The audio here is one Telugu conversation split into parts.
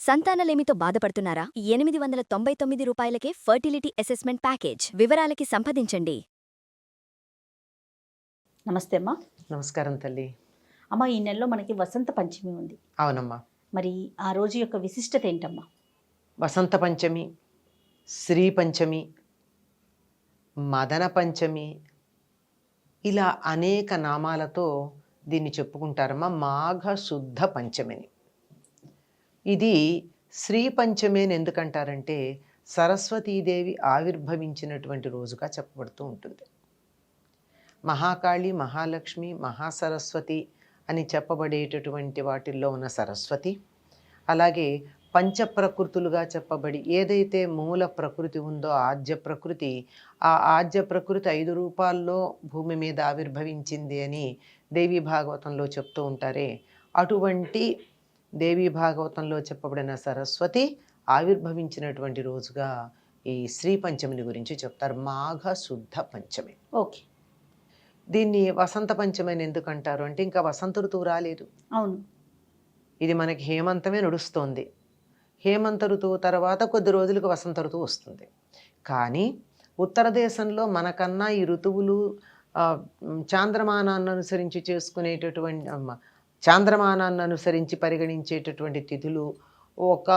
సంతానలేమితో బాధపడుతున్నారా? 899 రూపాయలకే ఫర్టిలిటీ అసెస్మెంట్ ప్యాకేజ్. వివరాలకి సంప్రదించండి. నమస్తే అమ్మా. నమస్కారం తల్లి. అమ్మ, ఈ నెలలో మనకి వసంత పంచమి ఉంది. అవునమ్మా. మరి ఆ రోజు యొక్క విశిష్టత ఏంటమ్మా? వసంత పంచమి, శ్రీ పంచమి, మదన పంచమి, ఇలా అనేక నామాలతో దీన్ని చెప్పుకుంటారమ్మా. మాఘ శుద్ధ పంచమిని. ఇది శ్రీ పంచమి అని ఎందుకంటారంటే సరస్వతీదేవి ఆవిర్భవించినటువంటి రోజుగా చెప్పబడుతూ ఉంటుంది. మహాకాళి, మహాలక్ష్మి, మహాసరస్వతి అని చెప్పబడేటటువంటి వాటిల్లో ఉన్న సరస్వతి, అలాగే పంచప్రకృతులుగా చెప్పబడి ఏదైతే మూల ప్రకృతి ఉందో ఆద్య ప్రకృతి, ఆ ఆద్య ప్రకృతి 5 రూపాల్లో భూమి మీద ఆవిర్భవించింది అని దేవీ భాగవతంలో చెప్తూ ఉంటారే, అటువంటి దేవీ భాగవతంలో చెప్పబడిన సరస్వతి ఆవిర్భవించినటువంటి రోజుగా ఈ శ్రీ పంచమిని గురించి చెప్తారు. మాఘ శుద్ధ పంచమి. ఓకే. దీన్ని వసంత పంచమి అని ఎందుకు అంటారు అంటే ఇంకా వసంత ఋతువు రాలేదు. అవును. ఇది మనకి హేమంతమే నడుస్తోంది. హేమంత ఋతువు తర్వాత కొద్ది రోజులకు వసంత ఋతువు వస్తుంది. కానీ ఉత్తర దేశంలో మనకన్నా ఈ ఋతువులు చాంద్రమానాన్ని అనుసరించి చేసుకునేటటువంటి చాంద్రమానాన్ని అనుసరించి పరిగణించేటటువంటి తిథులు ఒక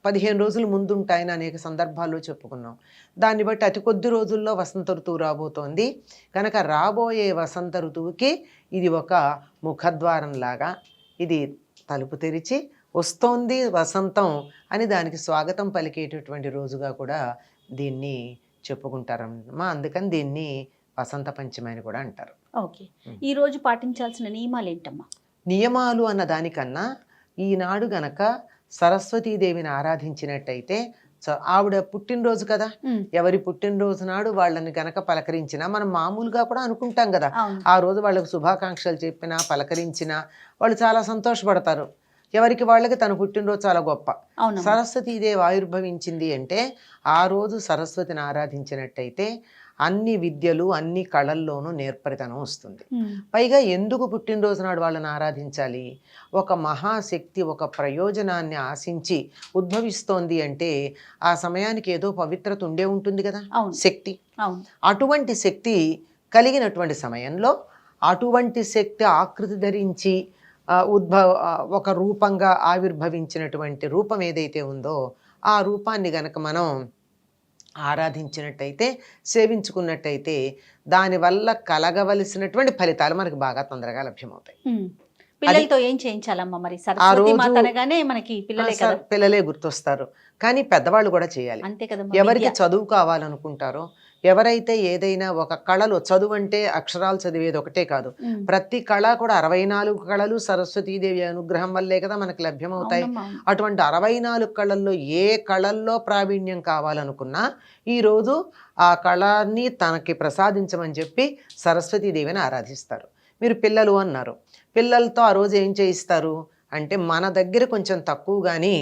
15 రోజులు ముందుంటాయని అనేక సందర్భాల్లో చెప్పుకున్నాం. దాన్ని బట్టి అతి కొద్ది రోజుల్లో వసంత ఋతువు రాబోతోంది కనుక రాబోయే వసంత ఋతువుకి ఇది ఒక ముఖద్వారంలాగా, ఇది తలుపు తెరిచి వస్తోంది వసంతం అని దానికి స్వాగతం పలికేటటువంటి రోజుగా కూడా దీన్ని చెప్పుకుంటారమ్మా. అందుకని దీన్ని వసంత పంచమి అని కూడా అంటారు. ఓకే. ఈరోజు పాటించాల్సిన నియమాలు ఏంటమ్మా? నియమాలు అన్న దానికన్నా ఈనాడు గనక సరస్వతీదేవిని ఆరాధించినట్టయితే, ఆవిడ పుట్టినరోజు కదా, ఎవరి పుట్టినరోజు నాడు వాళ్ళని గనక పలకరించినా, మనం మామూలుగా కూడా అనుకుంటాం కదా, ఆ రోజు వాళ్ళకు శుభాకాంక్షలు చెప్పినా పలకరించినా వాళ్ళు చాలా సంతోషపడతారు. ఎవరికి వాళ్ళకి తన పుట్టినరోజు చాలా గొప్ప. సరస్వతీదేవి ఆవిర్భవించింది అంటే ఆ రోజు సరస్వతిని ఆరాధించినట్టయితే అన్ని విద్యలు అన్ని కళల్లోనూ నేర్పరితనం వస్తుంది. పైగా ఎందుకు పుట్టినరోజు నాడు వాళ్ళని ఆరాధించాలి? ఒక మహాశక్తి ఒక ప్రయోజనాన్ని ఆశించి ఉద్భవిస్తోంది అంటే ఆ సమయానికి ఏదో పవిత్రత ఉండే ఉంటుంది కదా, శక్తి. అటువంటి శక్తి కలిగినటువంటి సమయంలో అటువంటి శక్తి ఆకృతి ధరించి ఒక రూపంగా ఆవిర్భవించినటువంటి రూపం ఏదైతే ఉందో ఆ రూపాన్ని గనక మనం ఆరాధించినట్టయితే, సేవించుకున్నట్టయితే దానివల్ల కలగవలసినటువంటి ఫలితాలు మనకు బాగా తొందరగా లభ్యమవుతాయి. పిల్లలతో ఏం చేయించాలమ్మా? మరి సరస్వతి మాత అనగానే మనకి పిల్లలే గుర్తొస్తారు, కానీ పెద్దవాళ్ళు కూడా చేయాలి. అంతే కదా. ఎవరికి చదువు కావాలనుకుంటారో, ఎవరైతే ఏదైనా ఒక కళలో, చదువు అంటే అక్షరాలు చదివేది ఒకటే కాదు, ప్రతి కళ కూడా 64 కళలు సరస్వతీదేవి అనుగ్రహం వల్లే కదా మనకు లభ్యమవుతాయి. అటువంటి 64 కళల్లో ఏ కళల్లో ప్రావీణ్యం కావాలనుకున్నా ఈరోజు ఆ కళని తనకి ప్రసాదించమని చెప్పి సరస్వతీదేవిని ఆరాధిస్తారు. మీరు పిల్లలు అన్నారు, పిల్లలతో ఆ రోజు ఏం చేయిస్తారు అంటే మన దగ్గర కొంచెం తక్కువ, కానీ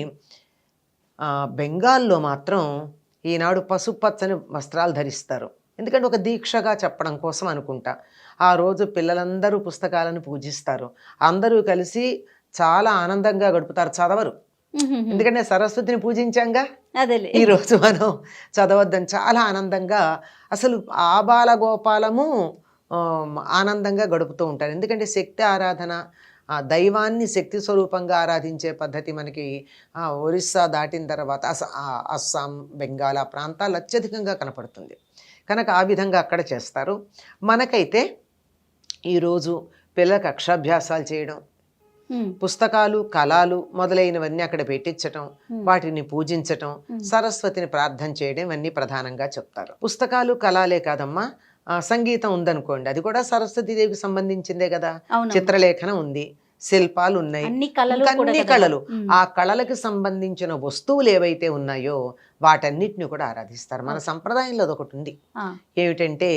బెంగాల్లో మాత్రం ఈనాడు పసుపచ్చని వస్త్రాలు ధరిస్తారు. ఎందుకంటే ఒక దీక్షగా చెప్పడం కోసం అనుకుంటా. ఆ రోజు పిల్లలందరూ పుస్తకాలను పూజిస్తారు, అందరూ కలిసి చాలా ఆనందంగా గడుపుతారు. చదవరు, ఎందుకంటే సరస్వతిని పూజించాంగా, ఈరోజు మనం చదవద్దని చాలా ఆనందంగా, అసలు ఆబాలగోపాలము ఆనందంగా గడుపుతూ ఉంటారు. ఎందుకంటే శక్తి ఆరాధన, దైవాన్ని శక్తి స్వరూపంగా ఆరాధించే పద్ధతి మనకి ఒరిస్సా దాటిన తర్వాత అస్సాం, బెంగాల్ ఆ ప్రాంతాలు అత్యధికంగా కనపడుతుంది కనుక ఆ విధంగా అక్కడ చేస్తారు. మనకైతే ఈరోజు పిల్లలకు అక్షరాభ్యాసాలు చేయడం, పుస్తకాలు కళలు మొదలైనవన్నీ అక్కడ పెట్టించటం, వాటిని పూజించటం, సరస్వతిని ప్రార్థన చేయడం ఇవన్నీ ప్రధానంగా చెప్తారు. పుస్తకాలు కళలే కాదమ్మా, సంగీతం ఉందనుకోండి, అది కూడా సరస్వతీదేవికి సంబంధించిందే కదా. చిత్రలేఖనం ఉంది, శిల్పాలు ఉన్నాయి, అన్ని కళలు. ఆ కళలకు సంబంధించిన వస్తువులు ఏవైతే ఉన్నాయో వాటన్నిటిని కూడా ఆరాధిస్తారు. మన సంప్రదాయంలో అదొకటి ఉంది, ఏమిటంటే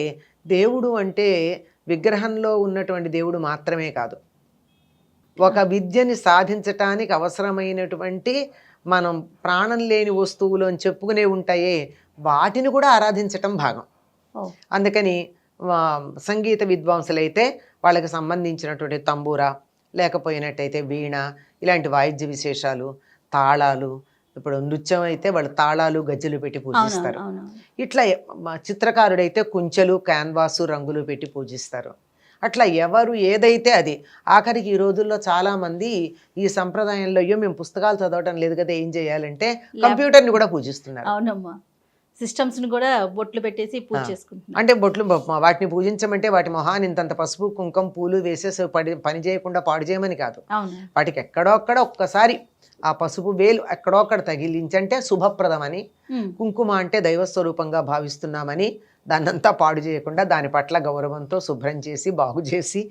దేవుడు అంటే విగ్రహంలో ఉన్నటువంటి దేవుడు మాత్రమే కాదు, ఒక విద్యని సాధించటానికి అవసరమైనటువంటి మనం ప్రాణం లేని వస్తువులు అని చెప్పుకునే ఉంటాయే వాటిని కూడా ఆరాధించటం భాగం. అందుకని సంగీత విద్వాంసులైతే వాళ్ళకి సంబంధించినటువంటి తంబూరా, లేకపోయినట్టయితే వీణ, ఇలాంటి వాయిద్య విశేషాలు, తాళాలు, ఇప్పుడు నృత్యం అయితే వాళ్ళు తాళాలు గజ్జెలు పెట్టి పూజిస్తారు. ఇట్లా చిత్రకారుడైతే కుంచెలు క్యాన్వాసు రంగులు పెట్టి పూజిస్తారు. అట్లా ఎవరు ఏదైతే అది. ఆఖరికి ఈ రోజుల్లో చాలా మంది ఈ సంప్రదాయంలో అయ్యో మేము పుస్తకాలు చదవడం లేదు కదా ఏం చేయాలంటే కంప్యూటర్ని కూడా పూజిస్తున్నారు. అవునమ్మా, సిస్టమ్స్ ని కూడా బొట్లు పెట్టేసి పూజ చేసుకుంటున్నారు. అంటే బొట్లు వాటిని పూజించమంటే వాటి మొహాన్ని ఇంతంత పసుపు కుంకం పూలు వేసేసి పని చేయకుండా పాడు చేయమని కాదు. వాటికి ఎక్కడో అక్కడ ఒక్కసారి ఆ పసుపు వేలు ఎక్కడో అక్కడ తగిలించంటే శుభప్రదమని, కుంకుమ అంటే దైవస్వరూపంగా భావిస్తున్నామని దాన్నంతా పాడు చేయకుండా దాని పట్ల గౌరవంతో శుభ్రం చేసి బాగు చేసి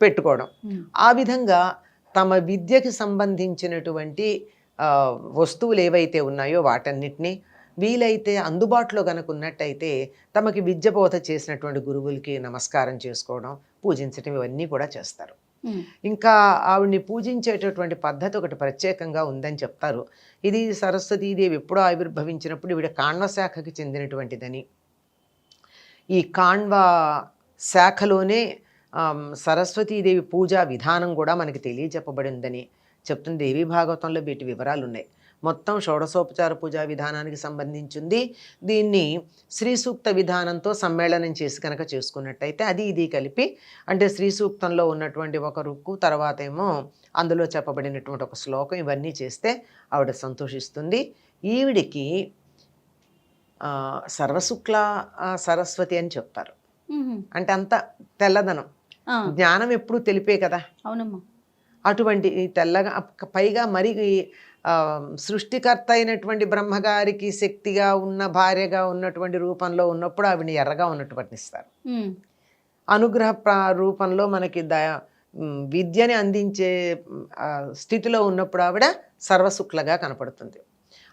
పెట్టుకోవడం. ఆ విధంగా తమ విద్యకి సంబంధించినటువంటి వస్తువులు ఏవైతే ఉన్నాయో వాటన్నిటినీ వీలైతే అందుబాటులో కనుక ఉన్నట్టయితే తమకి విద్య బోధ చేసినటువంటి గురువులకి నమస్కారం చేసుకోవడం, పూజించడం ఇవన్నీ కూడా చేస్తారు. ఇంకా ఆవిడ్ని పూజించేటటువంటి పద్ధతి ఒకటి ప్రత్యేకంగా ఉందని చెప్తారు. ఇది సరస్వతీదేవి ఎప్పుడో ఆవిర్భవించినప్పుడు ఈవిడ కాణ్వ శాఖకి చెందినటువంటిదని, ఈ కాణ్వ శాఖలోనే సరస్వతీదేవి పూజా విధానం కూడా మనకి తెలియజెప్పబడిందని చెప్తుంది. దేవీ భాగవతంలో వీటి వివరాలు ఉన్నాయి. మొత్తం షోడశోపచార పూజా విధానానికి సంబంధించింది. దీన్ని శ్రీ సూక్త విధానంతో సమ్మేళనం చేసి కనుక చేసుకున్నట్టయితే అది ఇది కలిపి, అంటే శ్రీ సూక్తంలో ఉన్నటువంటి ఒక రుక్కు, తర్వాత ఏమో అందులో చెప్పబడినటువంటి ఒక శ్లోకం, ఇవన్నీ చేస్తే ఆవిడ సంతోషిస్తుంది. ఈవిడికి సర్వశుక్ల సరస్వతి అని చెప్తారు. అంటే అంత తెల్లదనం, జ్ఞానం ఎప్పుడు తెలిపే కదా. అవునమ్మా. అటువంటి తెల్లగా, పైగా మరి సృష్టికర్త అయినటువంటి బ్రహ్మగారికి శక్తిగా ఉన్న భార్యగా ఉన్నటువంటి రూపంలో ఉన్నప్పుడు ఆవిడని ఎర్రగా ఉన్నట్టు వర్ణిస్తారు. అనుగ్రహ రూపంలో మనకి విద్యని అందించే స్థితిలో ఉన్నప్పుడు ఆవిడ సర్వశుక్లగా కనపడుతుంది.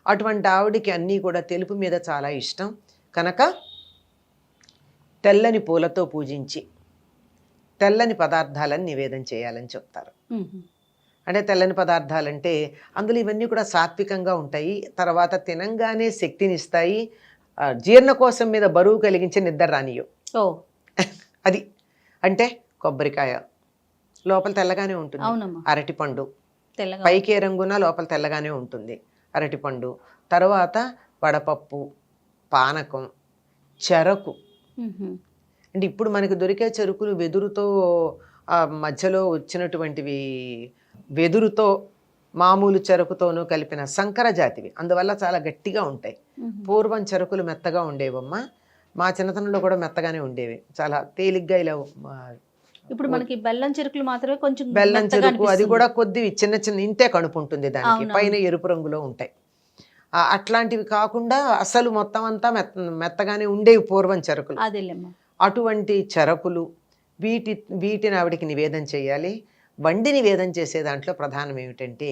అటువంటి ఆవిడికి అన్నీ కూడా తెలుపు మీద చాలా ఇష్టం కనుక తెల్లని పూలతో పూజించి తెల్లని పదార్థాలను నివేదన చేయాలని చెప్తారు. అంటే తెల్లని పదార్థాలంటే అందులో ఇవన్నీ కూడా సాత్వికంగా ఉంటాయి, తర్వాత తినంగానే శక్తిని ఇస్తాయి, జీర్ణకోశం మీద బరువు కలిగించే నిద్ర రానియో. అది అంటే కొబ్బరికాయ లోపల తెల్లగానే ఉంటుంది, అరటిపండు పైకే రంగున లోపల తెల్లగానే ఉంటుంది అరటిపండు, తర్వాత వడపప్పు, పానకం, చెరకు. అంటే ఇప్పుడు మనకి దొరికే చెరుకులు వెదురుతో మధ్యలో వచ్చినటువంటివి, వెదురుతో మామూలు చెరుకుతోనూ కలిపిన సంకర జాతివి, అందువల్ల చాలా గట్టిగా ఉంటాయి. పూర్వం చెరుకులు మెత్తగా ఉండేవమ్మా, మా చిన్నతనంలో కూడా మెత్తగానే ఉండేవి, చాలా తేలిగ్గా ఇలా. ఇప్పుడు మనకి బెల్లం చెరుకులు మాత్రమే కొంచెం, బెల్లం చెరుకు అది కూడా కొద్దివి చిన్న చిన్న ఇంతే కణుపు ఉంటుంది దానికి, పైన ఎరుపు రంగులో ఉంటాయి. అట్లాంటివి కాకుండా అసలు మొత్తం అంతా మెత్తగానే ఉండేవి పూర్వం చెరుకులు. అటువంటి చెరకులు వీటిని ఆవిడికి నివేదన చేయాలి. వండి నివేదన చేసే దాంట్లో ప్రధానం ఏమిటంటే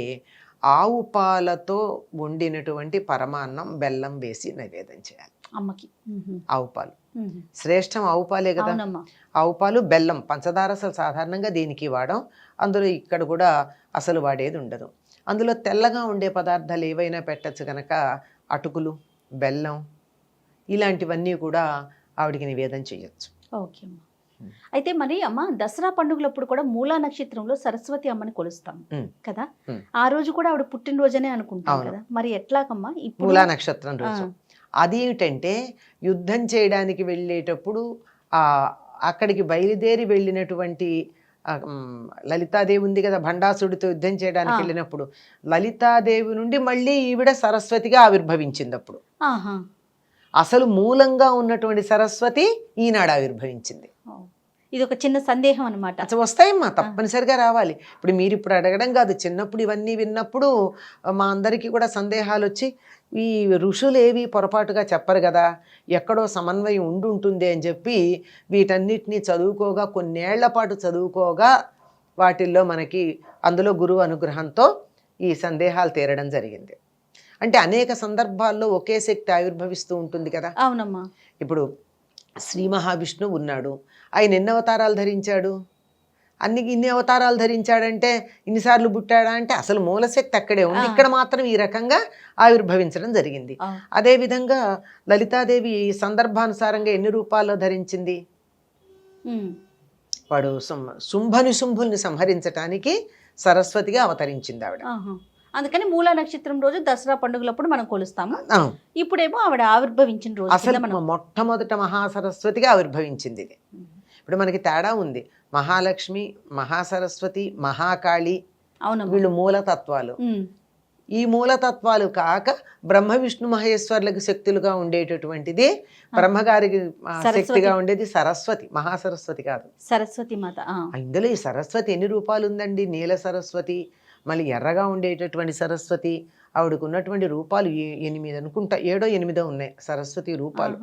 ఆవు పాలతో వండినటువంటి పరమాన్నం బెల్లం వేసి నివేదన చేయాలి అమ్మకి. ఆవు పాలు శ్రేష్టం, ఆవు పాలే కదా. ఆవు పాలు, బెల్లం, పంచదార అసలు సాధారణంగా దీనికి వాడం, అందులో ఇక్కడ కూడా అసలు వాడేది ఉండదు. అందులో తెల్లగా ఉండే పదార్థాలు ఏవైనా పెట్టచ్చు కనుక అటుకులు, బెల్లం ఇలాంటివన్నీ కూడా ఆవిడికి నివేదన చేయొచ్చు. ఓకే అమ్మ. అయితే మరి అమ్మ, దసరా పండుగలప్పుడు కూడా మూలా నక్షత్రంలో సరస్వతి అమ్మని కొలుస్తాం కదా, ఆ రోజు కూడా ఆవిడ పుట్టినరోజనే అనుకుంటాం కదా, మరి ఎట్లాగమ్మా మూలా నక్షత్రం రోజు? అదేమిటంటే యుద్ధం చేయడానికి వెళ్ళేటప్పుడు అక్కడికి బయలుదేరి వెళ్ళినటువంటి లలితాదేవి ఉంది కదా, భండాసుడితో యుద్ధం చేయడానికి వెళ్ళినప్పుడు లలితాదేవి నుండి మళ్ళీ ఈవిడ సరస్వతిగా ఆవిర్భవించింది. అప్పుడు అసలు మూలంగా ఉన్నటువంటి సరస్వతి ఈనాడు ఆవిర్భవించింది. ఇది ఒక చిన్న సందేహం అనమాట. అసలు వస్తాయమ్మా, తప్పనిసరిగా రావాలి. ఇప్పుడు మీరు ఇప్పుడు అడగడం కాదు, చిన్నప్పుడు ఇవన్నీ విన్నప్పుడు మా అందరికీ కూడా సందేహాలు వచ్చి, ఈ ఋషులు ఏవి పొరపాటుగా చెప్పరు కదా, ఎక్కడో సమన్వయం ఉంటుంది అని చెప్పి వీటన్నిటినీ చదువుకోగా, కొన్నేళ్ల పాటు చదువుకోగా వాటిల్లో మనకి అందులో గురువు అనుగ్రహంతో ఈ సందేహాలు తీరడం జరిగింది. అంటే అనేక సందర్భాల్లో ఒకే శక్తి ఆవిర్భవిస్తూ ఉంటుంది కదా. అవునమ్మా. ఇప్పుడు శ్రీ మహావిష్ణువు ఉన్నాడు, ఆయన ఎన్ని అవతారాలు ధరించాడు? ఇన్ని అవతారాలు ధరించాడంటే ఇన్నిసార్లు పుట్టాడా అంటే అసలు మూలశక్తి అక్కడే ఉంది, ఇక్కడ మాత్రం ఈ రకంగా ఆవిర్భవించడం జరిగింది. అదేవిధంగా లలితాదేవి సందర్భానుసారంగా ఎన్ని రూపాల్లో ధరించింది? వాడు శుంభుల్ని సంహరించటానికి సరస్వతిగా అవతరించింది ఆవిడ. అందుకని మూలా నక్షత్రం రోజు దసరా పండుగలప్పుడు మనం కొలుస్తాము. ఆ, ఇప్పుడేమో ఆవిడ ఆవిర్భవించిన రోజు అసలు కింద మనం మొట్టమొదట మహాసరస్వతిగా ఆవిర్భవించింది ఇది. ఇప్పుడు మనకి తేడా ఉంది. మహాలక్ష్మి, మహాసరస్వతి, మహాకాళి అవునమ్మా. వీళ్ళు మూలతత్వాలు. ఉమ్. ఈ మూలతత్వాలు కాక బ్రహ్మ విష్ణు మహేశ్వర్లకు శక్తులుగా ఉండేటటువంటిది బ్రహ్మగారికి శక్తిగా ఉండేది సరస్వతి, మహాసరస్వతి కాదు. సరస్వతి మాత. ఇందులో ఈ సరస్వతి ఎన్ని రూపాలు ఉందండి? నీల సరస్వతి, మళ్ళీ ఎర్రగా ఉండేటటువంటి సరస్వతి, ఆవిడకు ఉన్నటువంటి రూపాలు 8 అనుకుంటా, 7 8 ఉన్నాయి సరస్వతి రూపాలు.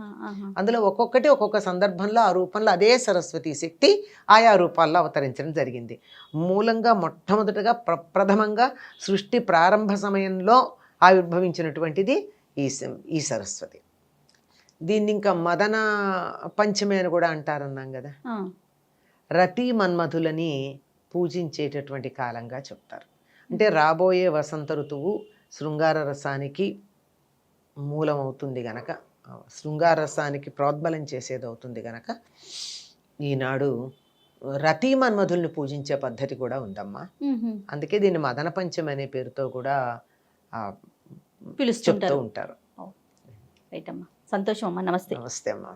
అందులో ఒక్కొక్కటి ఒక్కొక్క సందర్భంలో ఆ రూపంలో అదే సరస్వతి శక్తి ఆయా రూపాల్లో అవతరించడం జరిగింది. మూలంగా మొట్టమొదటగా ప్రప్రథమంగా సృష్టి ప్రారంభ సమయంలో ఆవిర్భవించినటువంటిది ఈ సరస్వతి. దీన్ని ఇంకా మదన పంచమి అని కూడా అంటారన్నాం కదా. రతి మన్మధులని పూజించేటటువంటి కాలంగా చెప్తారు. అంటే రాబోయే వసంత ఋతువు శృంగార రసానికి మూలం అవుతుంది గనక, శృంగార రసానికి ప్రోద్బలం చేసేది అవుతుంది గనక ఈనాడు రతి మన్మధుల్ని పూజించే పద్ధతి కూడా ఉందమ్మా. అందుకే దీన్ని మదన పంచమి అనే పేరుతో కూడా చెప్తూ ఉంటారు. రైట్ అమ్మా, సంతోషం అమ్మా. నమస్తే. నమస్తే అమ్మా.